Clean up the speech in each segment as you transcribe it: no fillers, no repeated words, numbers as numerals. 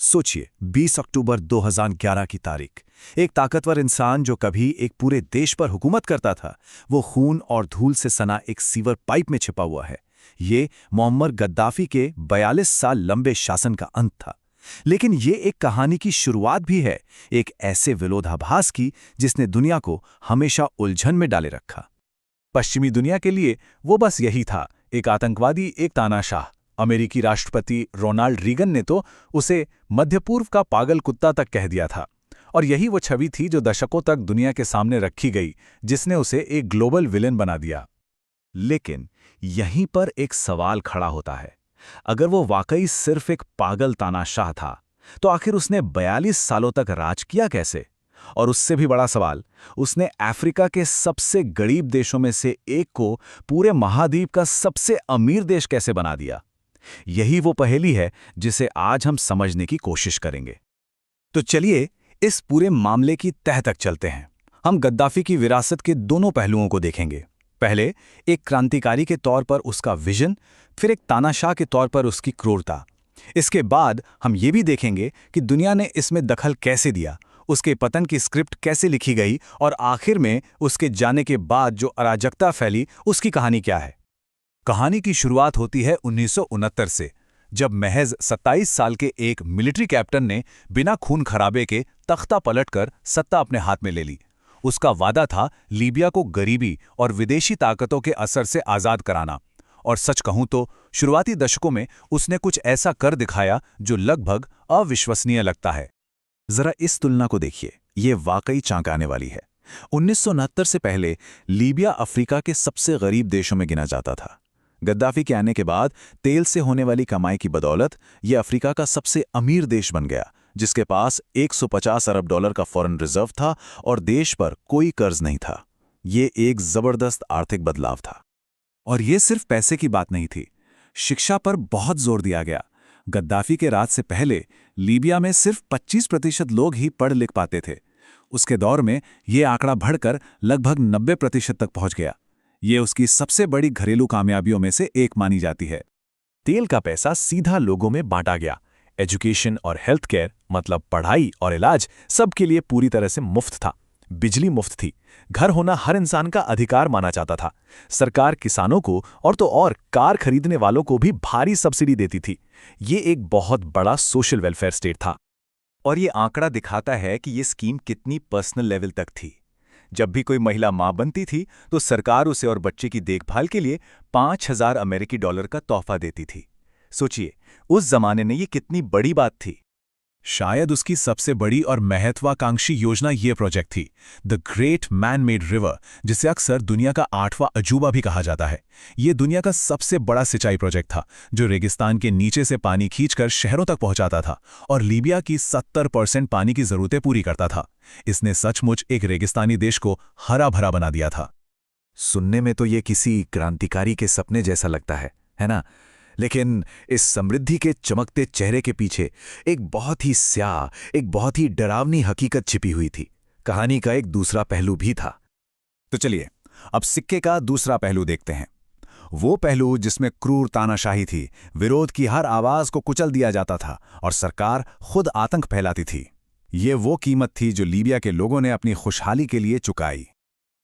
सोचिए 20 अक्टूबर 2011 की तारीख। एक ताकतवर इंसान जो कभी एक पूरे देश पर हुकूमत करता था, वो खून और धूल से सना एक सीवर पाइप में छिपा हुआ है। ये मुअम्मर गद्दाफी के 42 साल लंबे शासन का अंत था। लेकिन ये एक कहानी की शुरुआत भी है, एक ऐसे विरोधाभास की जिसने दुनिया को हमेशा उलझन में डाले रखा। पश्चिमी दुनिया के लिए वो बस यही था, एक आतंकवादी, एक तानाशाह। अमेरिकी राष्ट्रपति रोनाल्ड रीगन ने तो उसे मध्य पूर्व का पागल कुत्ता तक कह दिया था। और यही वो छवि थी जो दशकों तक दुनिया के सामने रखी गई, जिसने उसे एक ग्लोबल विलेन बना दिया। लेकिन यहीं पर एक सवाल खड़ा होता है, अगर वो वाकई सिर्फ एक पागल तानाशाह था, तो आखिर उसने 42 सालों तक राज किया कैसे? और उससे भी बड़ा सवाल, उसने अफ्रीका के सबसे गरीब देशों में से एक को पूरे महाद्वीप का सबसे अमीर देश कैसे बना दिया? यही वो पहेली है जिसे आज हम समझने की कोशिश करेंगे। तो चलिए इस पूरे मामले की तह तक चलते हैं। हम गद्दाफी की विरासत के दोनों पहलुओं को देखेंगे। पहले एक क्रांतिकारी के तौर पर उसका विजन, फिर एक तानाशाह के तौर पर उसकी क्रूरता। इसके बाद हम ये भी देखेंगे कि दुनिया ने इसमें दखल कैसे दिया, उसके पतन की स्क्रिप्ट कैसे लिखी गई, और आखिर में उसके जाने के बाद जो अराजकता फैली, उसकी कहानी क्या है। कहानी की शुरुआत होती है 1969 से, जब महज 27 साल के एक मिलिट्री कैप्टन ने बिना खून खराबे के तख्ता पलटकर सत्ता अपने हाथ में ले ली। उसका वादा था लीबिया को गरीबी और विदेशी ताकतों के असर से आज़ाद कराना। और सच कहूं तो शुरुआती दशकों में उसने कुछ ऐसा कर दिखाया जो लगभग अविश्वसनीय लगता है। जरा इस तुलना को देखिए, ये वाकई चौंकाने वाली है। 1969 से पहले लीबिया अफ्रीका के सबसे गरीब देशों में गिना जाता था। गद्दाफी के आने के बाद तेल से होने वाली कमाई की बदौलत ये अफ्रीका का सबसे अमीर देश बन गया, जिसके पास 150 अरब डॉलर का फॉरेन रिजर्व था और देश पर कोई कर्ज नहीं था। ये एक जबरदस्त आर्थिक बदलाव था। और ये सिर्फ पैसे की बात नहीं थी, शिक्षा पर बहुत जोर दिया गया। गद्दाफी के राज से पहले लीबिया में सिर्फ 25% लोग ही पढ़ लिख पाते थे। उसके दौर में ये आंकड़ा बढ़कर लगभग 90% तक पहुंच गया। ये उसकी सबसे बड़ी घरेलू कामयाबियों में से एक मानी जाती है। तेल का पैसा सीधा लोगों में बांटा गया। एजुकेशन और हेल्थ केयर, मतलब पढ़ाई और इलाज, सबके लिए पूरी तरह से मुफ्त था। बिजली मुफ्त थी। घर होना हर इंसान का अधिकार माना जाता था। सरकार किसानों को और तो और कार खरीदने वालों को भी भारी सब्सिडी देती थी। ये एक बहुत बड़ा सोशल वेलफेयर स्टेट था। और ये आंकड़ा दिखाता है कि ये स्कीम कितनी पर्सनल लेवल तक थी। जब भी कोई महिला मां बनती थी तो सरकार उसे और बच्चे की देखभाल के लिए 5000 अमेरिकी डॉलर का तोहफा देती थी। सोचिए, उस जमाने में ये कितनी बड़ी बात थी। शायद उसकी सबसे बड़ी और महत्वाकांक्षी योजना ये प्रोजेक्ट थी, the great man made river, जिसे अक्सर दुनिया का 8वां अजूबा भी कहा जाता है। ये दुनिया का सबसे बड़ा सिंचाई प्रोजेक्ट था, जो रेगिस्तान के नीचे से पानी खींचकर शहरों तक पहुंचाता था और लीबिया की 70% पानी की जरूरतें पूरी करता था। इसने सचमुच एक रेगिस्तानी देश को हरा भरा बना दिया था। सुनने में तो ये किसी क्रांतिकारी के सपने जैसा लगता है ना? लेकिन इस समृद्धि के चमकते चेहरे के पीछे एक बहुत ही स्याह, एक बहुत ही डरावनी हकीकत छिपी हुई थी। कहानी का एक दूसरा पहलू भी था। तो चलिए अब सिक्के का दूसरा पहलू देखते हैं। वो पहलू जिसमें क्रूर तानाशाही थी, विरोध की हर आवाज को कुचल दिया जाता था और सरकार खुद आतंक फैलाती थी। ये वो कीमत थी जो लीबिया के लोगों ने अपनी खुशहाली के लिए चुकाई।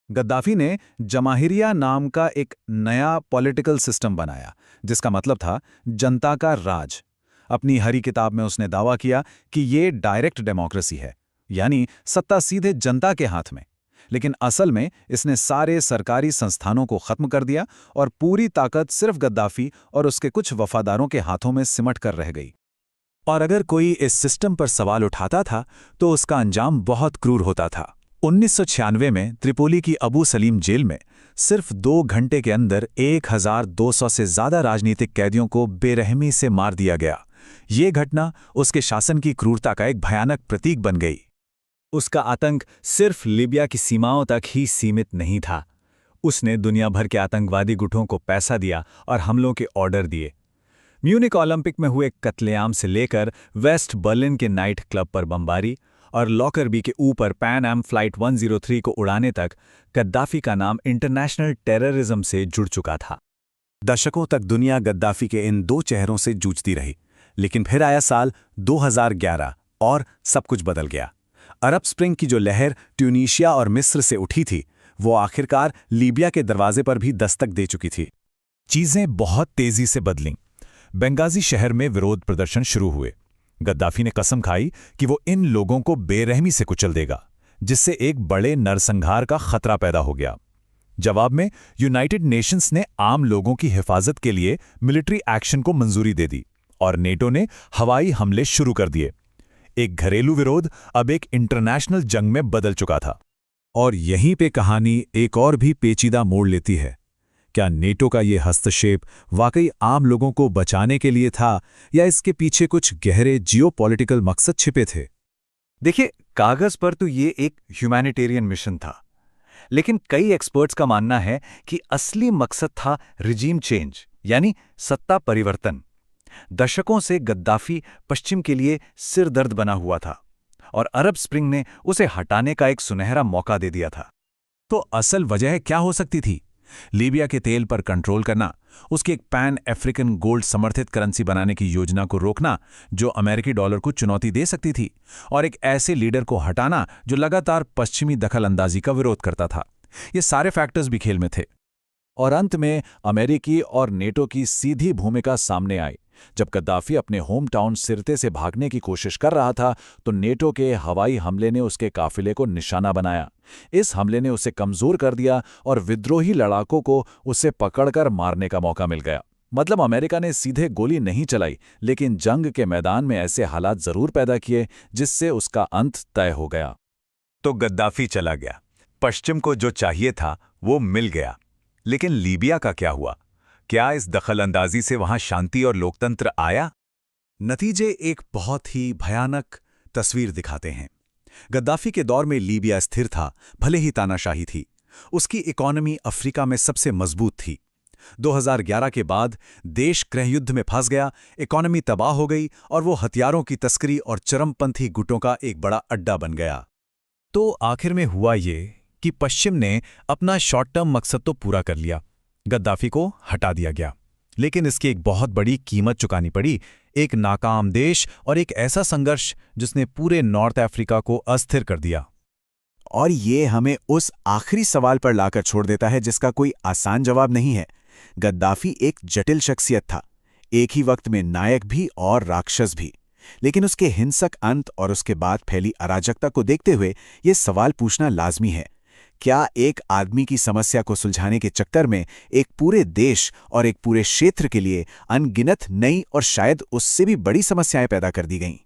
गद्दाफी ने जमाहिरिया नाम का एक नया पॉलिटिकल सिस्टम बनाया, जिसका मतलब था जनता का राज। अपनी हरी किताब में उसने दावा किया कि ये डायरेक्ट डेमोक्रेसी है, यानी सत्ता सीधे जनता के हाथ में। लेकिन असल में इसने सारे सरकारी संस्थानों को खत्म कर दिया और पूरी ताकत सिर्फ गद्दाफी और उसके कुछ वफादारों के हाथों में सिमट कर रह गई। और अगर कोई इस सिस्टम पर सवाल उठाता था तो उसका अंजाम बहुत क्रूर होता था। 1996 में त्रिपोली की अबू सलीम जेल में सिर्फ 2 घंटे के अंदर 1200 से ज्यादा राजनीतिक कैदियों को बेरहमी से मार दिया गया। ये घटना उसके शासन की क्रूरता का एक भयानक प्रतीक बन गई। उसका आतंक सिर्फ लीबिया की सीमाओं तक ही सीमित नहीं था। उसने दुनिया भर के आतंकवादी गुटों को पैसा दिया और हमलों के ऑर्डर दिए। म्यूनिक ओलंपिक में हुए कत्लेआम से लेकर वेस्ट बर्लिन के नाइट क्लब पर बमबारी और लॉकरबी के ऊपर पैन एम फ्लाइट 103 को उड़ाने तक गद्दाफी का नाम इंटरनेशनल टेररिज्म से जुड़ चुका था। दशकों तक दुनिया गद्दाफी के इन 2 चेहरों से जूझती रही, लेकिन फिर आया साल 2011 और सब कुछ बदल गया। अरब स्प्रिंग की जो लहर ट्यूनीशिया और मिस्र से उठी थी, वो आखिरकार लीबिया के दरवाजे पर भी दस्तक दे चुकी थी। चीजें बहुत तेजी से बदलीं। बेंगाजी शहर में विरोध प्रदर्शन शुरू हुए। गद्दाफी ने कसम खाई कि वो इन लोगों को बेरहमी से कुचल देगा, जिससे एक बड़े नरसंहार का खतरा पैदा हो गया। जवाब में यूनाइटेड नेशंस ने आम लोगों की हिफाजत के लिए मिलिट्री एक्शन को मंजूरी दे दी और नेटो ने हवाई हमले शुरू कर दिए। एक घरेलू विरोध अब एक इंटरनेशनल जंग में बदल चुका था। और यहीं पे कहानी एक और भी पेचीदा मोड़ लेती है। क्या नेटो का ये हस्तक्षेप वाकई आम लोगों को बचाने के लिए था, या इसके पीछे कुछ गहरे जियोपॉलिटिकल मकसद छिपे थे? देखिए, कागज पर तो ये एक ह्यूमैनिटेरियन मिशन था, लेकिन कई एक्सपर्ट्स का मानना है कि असली मकसद था रिजीम चेंज, यानी सत्ता परिवर्तन। दशकों से गद्दाफी पश्चिम के लिए सिरदर्द बना हुआ था और अरब स्प्रिंग ने उसे हटाने का एक सुनहरा मौका दे दिया था। तो असल वजह क्या हो सकती थी? लीबिया के तेल पर कंट्रोल करना, उसकी एक पैन अफ्रीकन गोल्ड समर्थित करेंसी बनाने की योजना को रोकना जो अमेरिकी डॉलर को चुनौती दे सकती थी, और एक ऐसे लीडर को हटाना जो लगातार पश्चिमी दखल अंदाजी का विरोध करता था। ये सारे फैक्टर्स भी खेल में थे। और अंत में अमेरिकी और नेटो की सीधी भूमिका सामने आई। जब गद्दाफी अपने होम टाउन सिरते से भागने की कोशिश कर रहा था, तो नेटो के हवाई हमले ने उसके काफिले को निशाना बनाया। इस हमले ने उसे कमजोर कर दिया और विद्रोही लड़ाकों को उसे पकड़कर मारने का मौका मिल गया। मतलब अमेरिका ने सीधे गोली नहीं चलाई, लेकिन जंग के मैदान में ऐसे हालात जरूर पैदा किए जिससे उसका अंत तय हो गया। तो गद्दाफी चला गया, पश्चिम को जो चाहिए था वो मिल गया। लेकिन लीबिया का क्या हुआ? क्या इस दखलंदाजी से वहां शांति और लोकतंत्र आया? नतीजे एक बहुत ही भयानक तस्वीर दिखाते हैं। गद्दाफी के दौर में लीबिया स्थिर था, भले ही तानाशाही थी। उसकी इकोनॉमी अफ्रीका में सबसे मजबूत थी। 2011 के बाद देश गृहयुद्ध में फंस गया, इकोनॉमी तबाह हो गई और वो हथियारों की तस्करी और चरमपंथी गुटों का एक बड़ा अड्डा बन गया। तो आखिर में हुआ ये कि पश्चिम ने अपना शॉर्ट टर्म मकसद तो पूरा कर लिया, गद्दाफी को हटा दिया गया, लेकिन इसकी एक बहुत बड़ी कीमत चुकानी पड़ी। एक नाकाम देश और एक ऐसा संघर्ष जिसने पूरे नॉर्थ अफ्रीका को अस्थिर कर दिया। और ये हमें उस आखिरी सवाल पर लाकर छोड़ देता है जिसका कोई आसान जवाब नहीं है। गद्दाफी एक जटिल शख्सियत था, एक ही वक्त में नायक भी और राक्षस भी। लेकिन उसके हिंसक अंत और उसके बाद फैली अराजकता को देखते हुए ये सवाल पूछना लाजमी है, क्या एक आदमी की समस्या को सुलझाने के चक्कर में एक पूरे देश और एक पूरे क्षेत्र के लिए अनगिनत नई और शायद उससे भी बड़ी समस्याएं पैदा कर दी गईं?